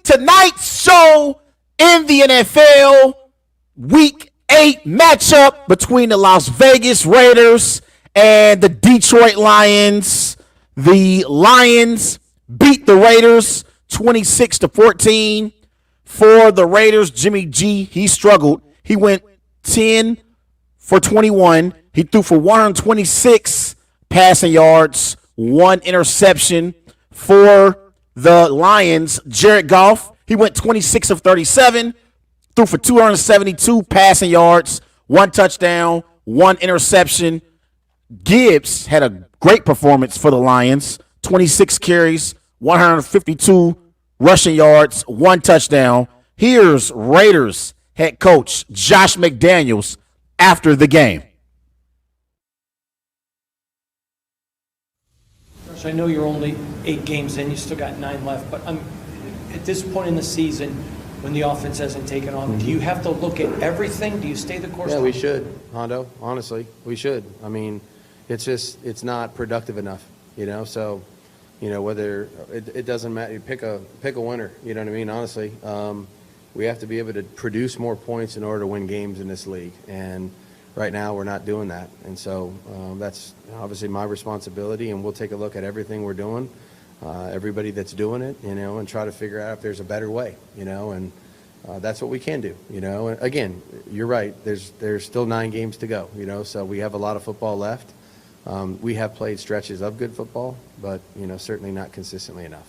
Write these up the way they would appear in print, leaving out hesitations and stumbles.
tonight's show in the NFL, Week 8 matchup between the Las Vegas Raiders and the Detroit Lions. The Lions beat the Raiders 26-14. For the Raiders, Jimmy G, he struggled. He went 10 for 21. He threw for 126 passing yards, 1 interception. For the Lions, Jared Goff, he went 26 of 37, threw for 272 passing yards, 1 touchdown, 1 interception. Gibbs had a great performance for the Lions, 26 carries, 152 rushing yards, 1 touchdown. Here's Raiders head coach Josh McDaniels after the game. I know you're only 8 games in, you still got 9 left, but at this point in the season, when the offense hasn't taken on, do you have to look at everything? Do you stay the course? Yeah, we should, Hondo. Honestly, we should. I mean, it's not productive enough, So, whether it doesn't matter, you pick a winner. You know what I mean? Honestly, we have to be able to produce more points in order to win games in this league, and right now we're not doing that. And so that's obviously my responsibility, and we'll take a look at everything we're doing, everybody that's doing it, and try to figure out if there's a better way, and that's what we can do, And again, you're right. There's still 9 games to go, so we have a lot of football left. We have played stretches of good football, but, certainly not consistently enough.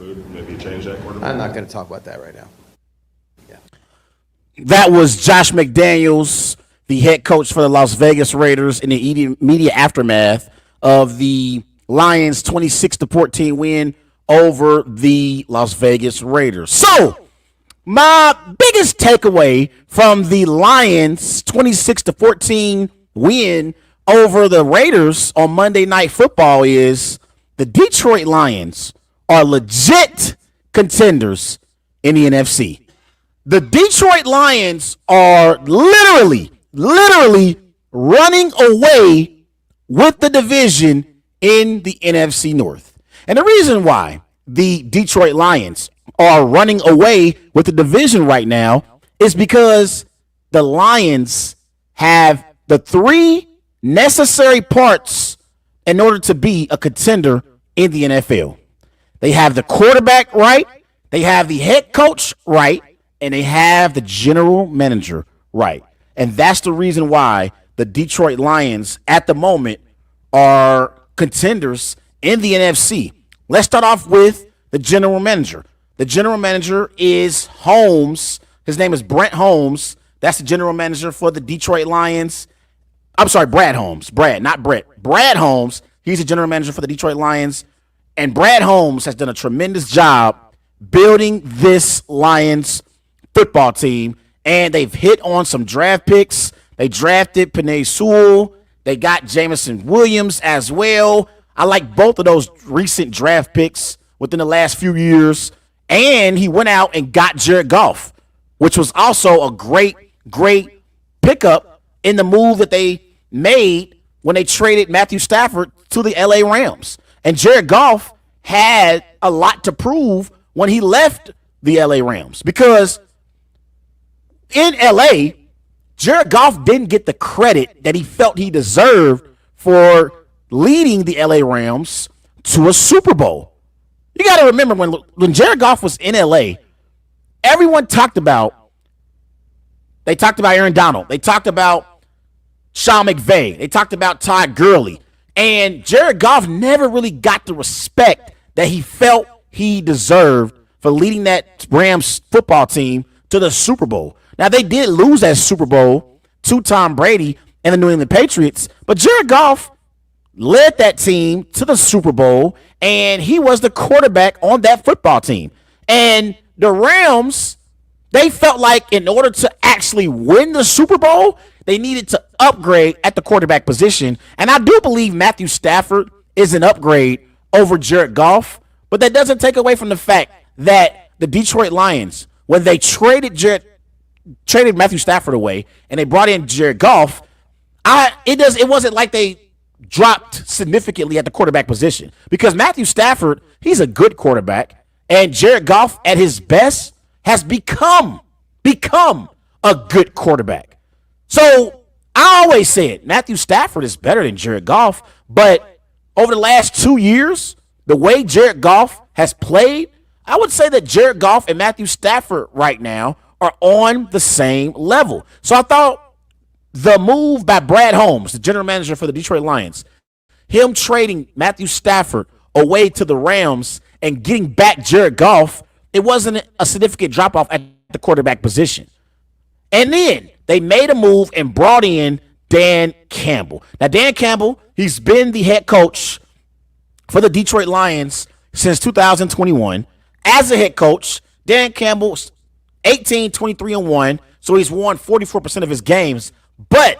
Maybe change that quarterback? I'm not going to talk about that right now. Yeah. That was Josh McDaniels, the head coach for the Las Vegas Raiders, in the immediate aftermath of the Lions' 26-14 win over the Las Vegas Raiders. So, my biggest takeaway from the Lions' 26-14 win over the Raiders on Monday Night Football is the Detroit Lions are legit contenders in the NFC. The Detroit Lions are literally running away with the division in the NFC North. And the reason why the Detroit Lions are running away with the division right now is because the Lions have the 3 necessary parts in order to be a contender in the NFL. They have the quarterback right, they have the head coach right, and they have the general manager right. And that's the reason why the Detroit Lions at the moment are contenders in the NFC. Let's start off with the general manager. The general manager is Holmes. His name is Brent Holmes. That's the general manager for the Detroit Lions. I'm sorry, Brad Holmes. Brad, not Brett. Brad Holmes. He's the general manager for the Detroit Lions. And Brad Holmes has done a tremendous job building this Lions football team. And they've hit on some draft picks. They drafted Penei Sewell. They got Jameson Williams as well. I like both of those recent draft picks within the last few years. And he went out and got Jared Goff, which was also a great pickup in the move that they made when they traded Matthew Stafford to the LA Rams. And Jared Goff had a lot to prove when he left the LA Rams, because in LA, Jared Goff didn't get the credit that he felt he deserved for leading the LA Rams to a Super Bowl. You got to remember when Jared Goff was in LA, everyone talked about Aaron Donald. They talked about Sean McVay. They talked about Todd Gurley. And Jared Goff never really got the respect that he felt he deserved for leading that Rams football team to the Super Bowl. Now, they did lose that Super Bowl to Tom Brady and the New England Patriots, but Jared Goff led that team to the Super Bowl, and he was the quarterback on that football team. And the Rams, they felt like in order to actually win the Super Bowl, they needed to upgrade at the quarterback position. And I do believe Matthew Stafford is an upgrade over Jared Goff, but that doesn't take away from the fact that the Detroit Lions, when they traded Matthew Stafford away and they brought in Jared Goff, it wasn't like they dropped significantly at the quarterback position, because Matthew Stafford, he's a good quarterback. And Jared Goff at his best has become a good quarterback. So I always said Matthew Stafford is better than Jared Goff, but over the last 2 years, the way Jared Goff has played, I would say that Jared Goff and Matthew Stafford right now are on the same level. So I thought the move by Brad Holmes, the general manager for the Detroit Lions, him trading Matthew Stafford away to the Rams and getting back Jared Goff, it wasn't a significant drop-off at the quarterback position. And then they made a move and brought in Dan Campbell. Now, Dan Campbell, he's been the head coach for the Detroit Lions since 2021. As a head coach, Dan Campbell's 18, 23, and 1, so he's won 44% of his games. But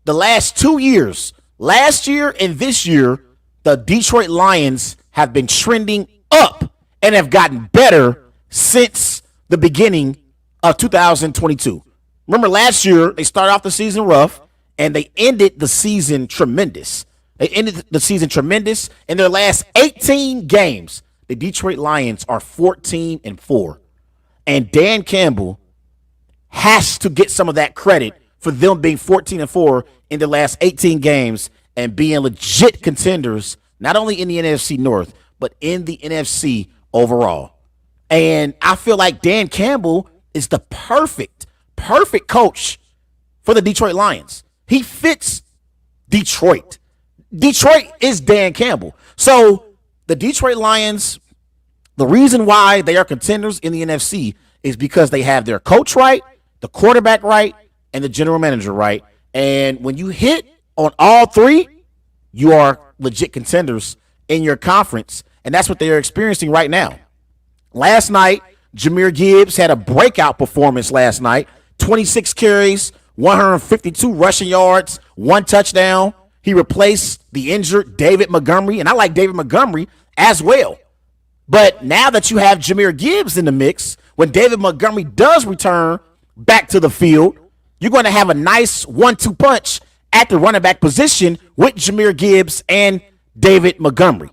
the last 2 years, last year and this year, the Detroit Lions have been trending up and have gotten better since the beginning of 2022. Remember last year, they started off the season rough, and they ended the season tremendous. They ended the season tremendous. In their last 18 games, the Detroit Lions are 14-4. And Dan Campbell has to get some of that credit for them being 14-4 in the last 18 games and being legit contenders, not only in the NFC North, but in the NFC overall. And I feel like Dan Campbell is the perfect coach for the Detroit Lions. He fits Detroit. Detroit is Dan Campbell. So the Detroit Lions, the reason why they are contenders in the NFC is because they have their coach right, the quarterback right, and the general manager right. And when you hit on all three, you are legit contenders in your conference. And that's what they are experiencing right now. Last night, Jahmyr Gibbs had a breakout performance last night. 26 carries, 152 rushing yards, 1 touchdown. He replaced the injured David Montgomery, and I like David Montgomery as well. But now that you have Jahmyr Gibbs in the mix, when David Montgomery does return back to the field, you're going to have a nice 1-2 punch at the running back position with Jahmyr Gibbs and David Montgomery.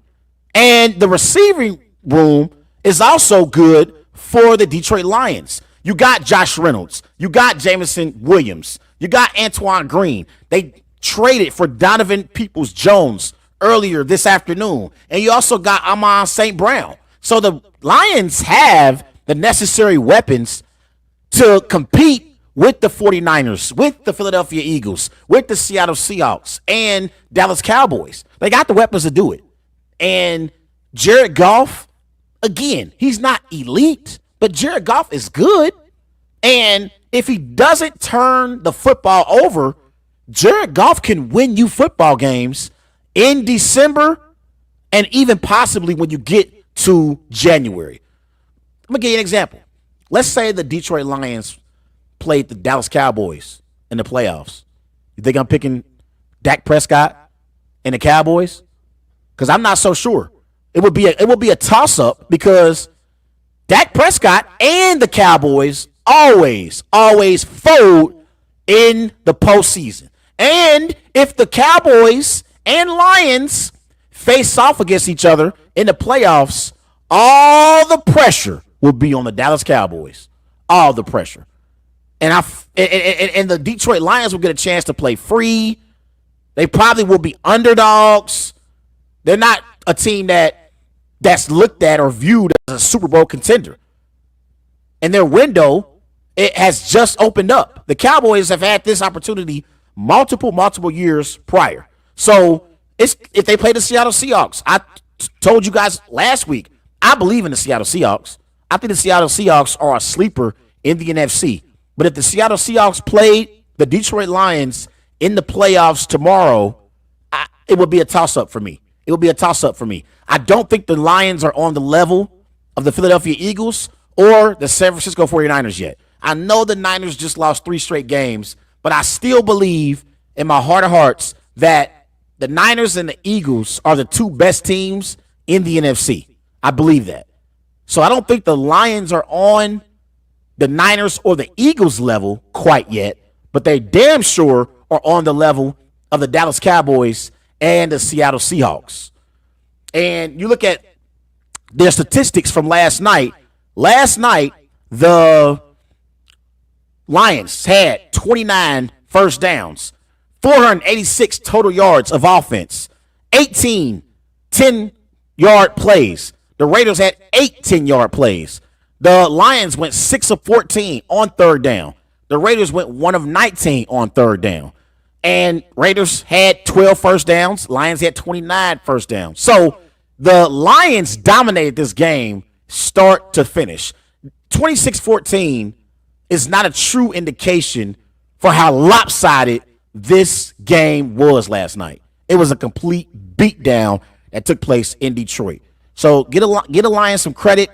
And the receiving room is also good for the Detroit Lions. You got Josh Reynolds. You got Jameson Williams. You got Antoine Green. They traded for Donovan Peoples-Jones earlier this afternoon. And you also got Amon St. Brown. So the Lions have the necessary weapons to compete with the 49ers, with the Philadelphia Eagles, with the Seattle Seahawks, and Dallas Cowboys. They got the weapons to do it. And Jared Goff, again, he's not elite, but Jared Goff is good. And if he doesn't turn the football over, Jared Goff can win you football games in December and even possibly when you get to January. I'm going to give you an example. Let's say the Detroit Lions played the Dallas Cowboys in the playoffs. You think I'm picking Dak Prescott and the Cowboys? Because I'm not so sure. It would be a toss-up because Dak Prescott and the Cowboys always fold in the postseason. And if the Cowboys and Lions face off against each other in the playoffs, all the pressure will be on the Dallas Cowboys. All the pressure. And the Detroit Lions will get a chance to play free. They probably will be underdogs. They're not a team that's looked at or viewed as a Super Bowl contender. And their window, it has just opened up. The Cowboys have had this opportunity multiple years prior. So if they play the Seattle Seahawks, I told you guys last week, I believe in the Seattle Seahawks. I think the Seattle Seahawks are a sleeper in the NFC. But if the Seattle Seahawks played the Detroit Lions in the playoffs tomorrow, it would be a toss-up for me. It would be a toss-up for me. I don't think the Lions are on the level of the Philadelphia Eagles or the San Francisco 49ers yet. I know the Niners just lost 3 straight games, but I still believe in my heart of hearts that the Niners and the Eagles are the 2 best teams in the NFC. I believe that. So I don't think the Lions are on the Niners or the Eagles level quite yet, but they damn sure are on the level of the Dallas Cowboys and the Seattle Seahawks. And you look at their statistics from last night. Last night, the Lions had 29 first downs, 486 total yards of offense, 18 10-yard plays. The Raiders had 8 10-yard plays. The Lions went 6 of 14 on third down. The Raiders went 1 of 19 on third down. And Raiders had 12 first downs. Lions had 29 first downs. So the Lions dominated this game start to finish. 26-14 is not a true indication for how lopsided this game was last night. It was a complete beatdown that took place in Detroit. So get a Lions some credit.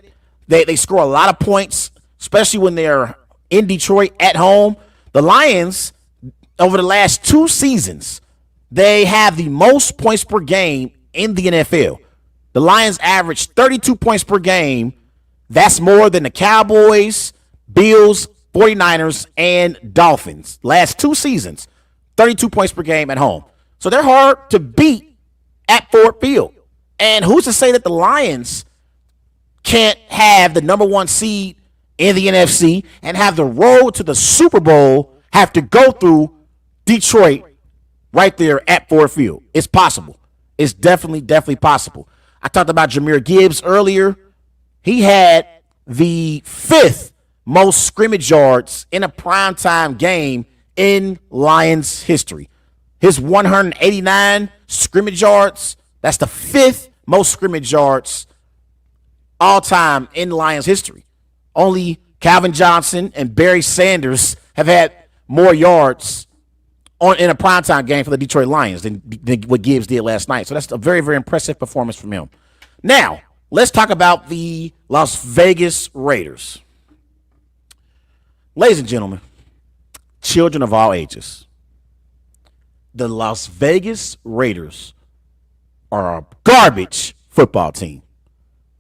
They score a lot of points, especially when they're in Detroit at home. The Lions, over the last 2 seasons, they have the most points per game in the NFL. The Lions average 32 points per game. That's more than the Cowboys, Bills, 49ers, and Dolphins. Last 2 seasons, 32 points per game at home. So they're hard to beat at Ford Field. And who's to say that the Lions can't have the number 1 seed in the NFC and have the road to the Super Bowl have to go through Detroit right there at Ford Field? It's possible. It's definitely possible. I talked about Jahmyr Gibbs earlier. He had the 5th most scrimmage yards in a primetime game in Lions history. His 189 scrimmage yards, that's the 5th most scrimmage yards all time in Lions history. Only Calvin Johnson and Barry Sanders have had more yards in a primetime game for the Detroit Lions than what Gibbs did last night. So that's a very impressive performance from him. Now, let's talk about the Las Vegas Raiders. Ladies and gentlemen, children of all ages, the Las Vegas Raiders are a garbage football team.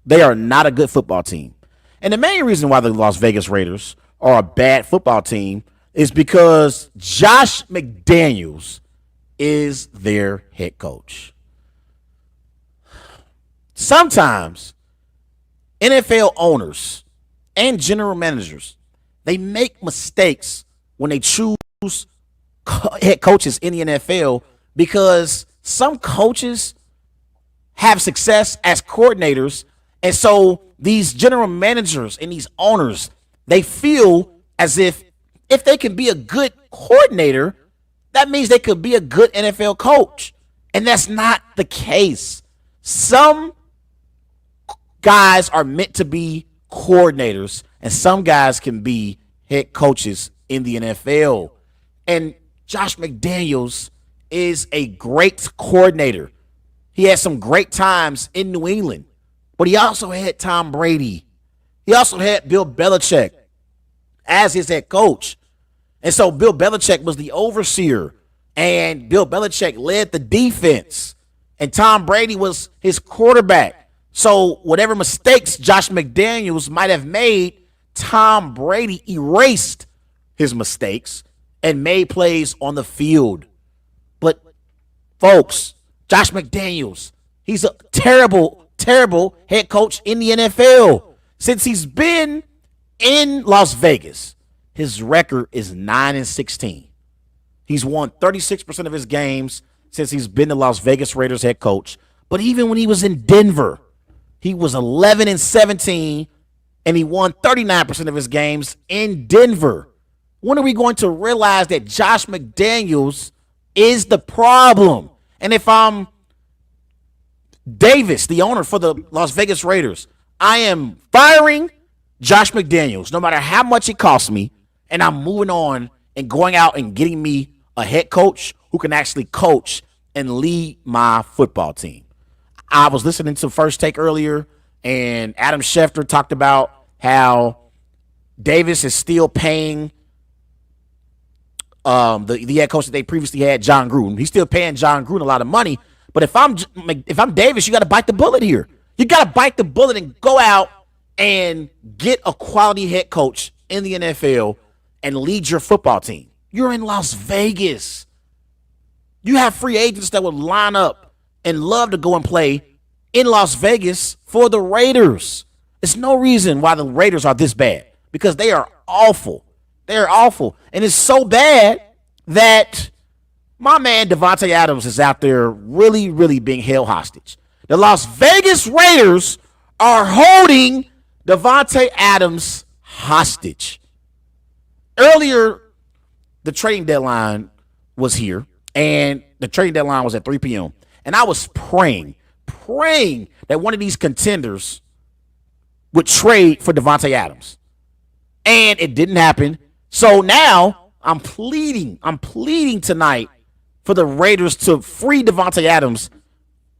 They are not a good football team. And the main reason why the Las Vegas Raiders are a bad football team is because Josh McDaniels is their head coach. Sometimes NFL owners and general managers, they make mistakes when they choose head coaches in the NFL because some coaches have success as coordinators. And so these general managers and these owners, they feel as if they can be a good coordinator, that means they could be a good NFL coach. And that's not the case. Some guys are meant to be coordinators, and some guys can be head coaches in the NFL. And Josh McDaniels is a great coordinator. He had some great times in New England, but he also had Tom Brady. He also had Bill Belichick as his head coach. And so Bill Belichick was the overseer, and Bill Belichick led the defense, and Tom Brady was his quarterback. So whatever mistakes Josh McDaniels might have made, Tom Brady erased his mistakes and made plays on the field. But folks, Josh McDaniels, he's a terrible head coach in the NFL. Since he's been in Las Vegas, his record is 9-16. He's won 36% of his games since he's been the Las Vegas Raiders head coach. But even when he was in Denver, he was 11-17, and he won 39% of his games in Denver. When are we going to realize that Josh McDaniels is the problem? And if I'm Davis, the owner for the Las Vegas Raiders, I am firing Josh McDaniels, no matter how much it costs me, and I'm moving on and going out and getting me a head coach who can actually coach and lead my football team. I was listening to First Take earlier, and Adam Schefter talked about how Davis is still paying the head coach that they previously had, John Gruden. He's still paying John Gruden a lot of money. But if I'm Davis, you got to bite the bullet here. You got to bite the bullet and go out and get a quality head coach in the NFL and lead your football team. You're in Las Vegas. You have free agents that would line up and love to go and play in Las Vegas for the Raiders. There's no reason why the Raiders are this bad because they are awful. They're awful. And it's so bad that my man Devontae Adams is out there really, really being held hostage. The Las Vegas Raiders are holding Devontae Adams hostage. Earlier, the trading deadline was here, and the trading deadline was at 3 p.m. And I was praying that one of these contenders would trade for Devontae Adams. And it didn't happen. So now I'm pleading tonight for the Raiders to free Devontae Adams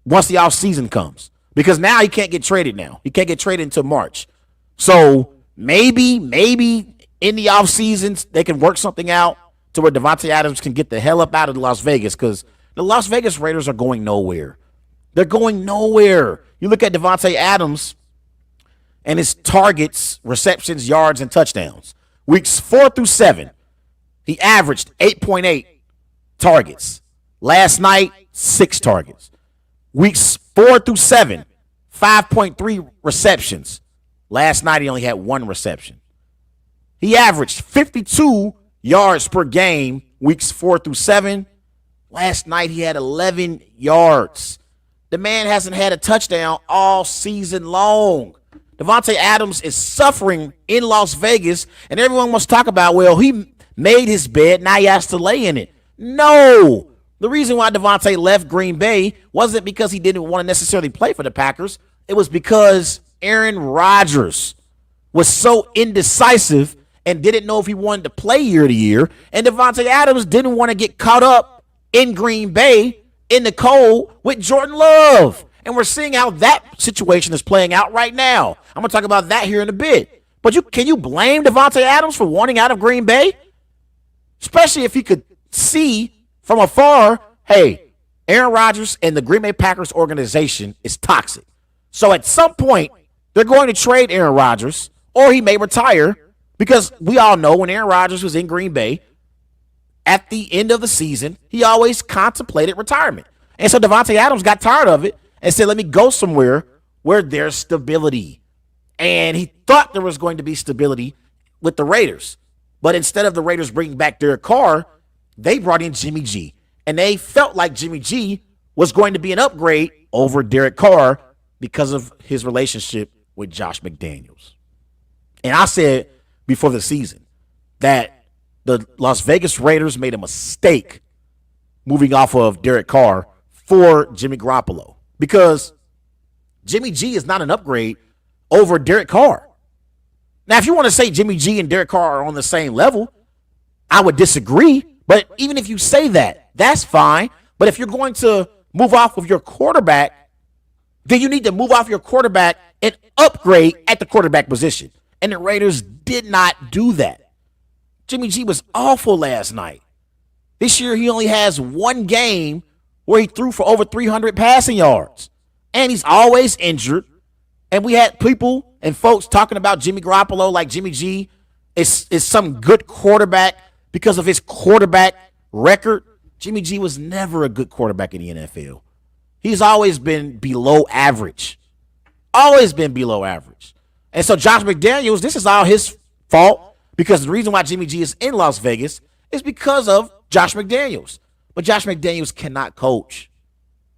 once the offseason comes. Because now he can't get traded now. He can't get traded until March. So maybe in the offseason they can work something out to where Devontae Adams can get the hell up out of Las Vegas because the Las Vegas Raiders are going nowhere. They're going nowhere. You look at Devontae Adams and his targets, receptions, yards, and touchdowns. Weeks 4 through 7, he averaged 8.8 targets. Last night, 6 targets. Weeks 4 through 7, 5.3 receptions. Last night, he only had 1 reception. He averaged 52 yards per game, weeks 4 through 7. Last night, he had 11 yards. The man hasn't had a touchdown all season long. Devontae Adams is suffering in Las Vegas, and everyone wants to talk about, well, he made his bed, now he has to lay in it. No. The reason why Devontae left Green Bay wasn't because he didn't want to necessarily play for the Packers. It was because Aaron Rodgers was so indecisive and didn't know if he wanted to play year to year, and Devontae Adams didn't want to get caught up in Green Bay in the cold with Jordan Love. And we're seeing how that situation is playing out right now. I'm going to talk about that here in a bit. But can you blame Devontae Adams for wanting out of Green Bay? Especially if he could see from afar, hey, Aaron Rodgers and the Green Bay Packers organization is toxic. So at some point, they're going to trade Aaron Rodgers, or he may retire, because we all know when Aaron Rodgers was in Green Bay, at the end of the season, he always contemplated retirement. And so Devontae Adams got tired of it and said, let me go somewhere where there's stability. And he thought there was going to be stability with the Raiders. But instead of the Raiders bringing back Derek Carr, they brought in Jimmy G. And they felt like Jimmy G was going to be an upgrade over Derek Carr because of his relationship with Josh McDaniels. And I said before the season that the Las Vegas Raiders made a mistake moving off of Derek Carr for Jimmy Garoppolo, because Jimmy G is not an upgrade over Derek Carr. Now, if you want to say Jimmy G and Derek Carr are on the same level, I would disagree. But even if you say that, that's fine. But if you're going to move off of your quarterback, then you need to move off your quarterback and upgrade at the quarterback position. And the Raiders did not do that. Jimmy G was awful last night. This year, he only has one game where he threw for over 300 passing yards. And he's always injured. And we had people and folks talking about Jimmy Garoppolo like Jimmy G is some good quarterback because of his quarterback record. Jimmy G was never a good quarterback in the NFL. He's always been below average. Always been below average. And so Josh McDaniels, this is all his fault, because the reason why Jimmy G is in Las Vegas is because of Josh McDaniels. But Josh McDaniels cannot coach.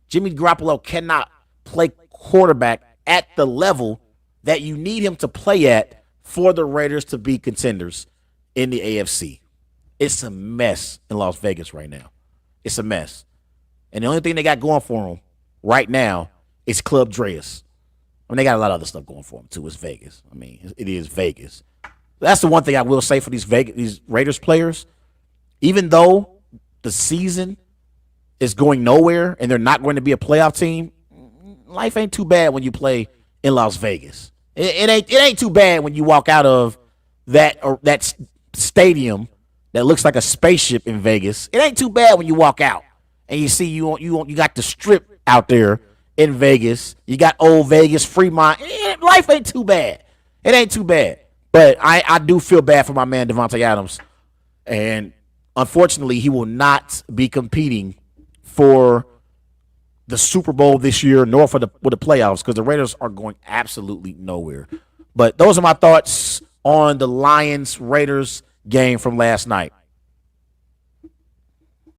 Jimmy Garoppolo cannot play quarterback at the level that you need him to play at for the Raiders to be contenders in the AFC. It's a mess in Las Vegas right now. It's a mess. And the only thing they got going for them right now is Club Dreas. I mean, they got a lot of other stuff going for them too. It's Vegas. I mean, it is Vegas. That's the one thing I will say for these Raiders players. Even though the season is going nowhere and they're not going to be a playoff team, life ain't too bad when you play in Las Vegas. It ain't too bad when you walk out of that stadium that looks like a spaceship in Vegas. It ain't too bad when you walk out and you see you got the Strip out there in Vegas. You got Old Vegas, Fremont. Life ain't too bad. It ain't too bad. But I do feel bad for my man Devontae Adams, and unfortunately, he will not be competing for the Super Bowl this year, nor for the playoffs, because the Raiders are going absolutely nowhere. But those are my thoughts on the Lions-Raiders game from last night.